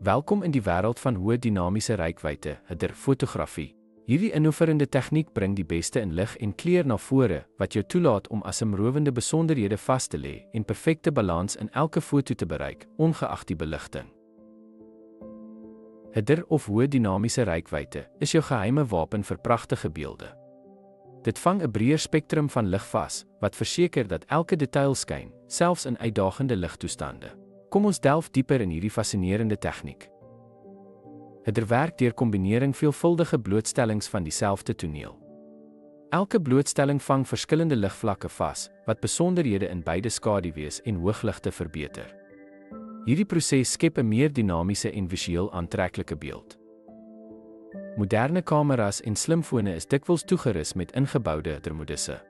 Welkom in die wêreld van hoë dinamiese reikwyte, fotografie. Hierdie innoverende tegniek bring die beste in lig en kleur na vore, wat jou toelaat om asemrowende besonderhede vas te lê en perfekte balans in elke foto te bereik, ongeag die beligting. Of hoë dinamiese reikwyte is jou geheime wapen vir pragtige beelde. Dit vang 'n breër spektrum van lig vas, wat verseker dat elke detail skyn, selfs in uitdagende ligtoestande. Kom ons delf dieper in hierdie fascinerende tegniek. Werk deur kombinering veelvuldige blootstellings van dieselfde toneel. Elke blootstelling vang verskillende ligvlakke vas, wat besonderhede in beide skaduwees en hoogligte verbeter. Hierdie proses skep 'n meer dinamiese en visueel aantreklike beeld. Moderne kameras en slimfone is dikwels toegerus met ingeboude modisse.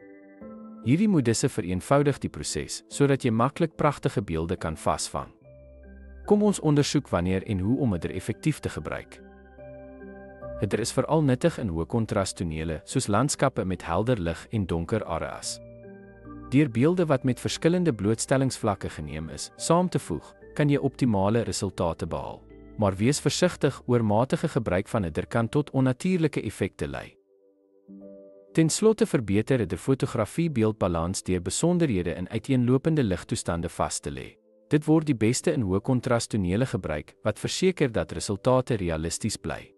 Hierdie modisse vereenvoudig die proses, sodat jy maklik pragtige beelde kan vasvang. Kom ons ondersoek wanneer en hoe om effektief te gebruik. Is veral nuttig in hoë kontras tonele, soos landskappe met helder lig en donker areas. Deur beelde wat met verskillende blootstellingsvlakke geneem is, saam te voeg, kan jy optimale resultate behaal. Maar wees versigtig, oormatige gebruik van kan tot onnatuurlike effekte lei. Ten slotte verbeter fotografie beeldbalans deur besonderhede in uiteenlopende ligtoestande vas te lê. Dit word die beste in hoë kontras tonele gebruik, wat verseker dat resultate realisties bly.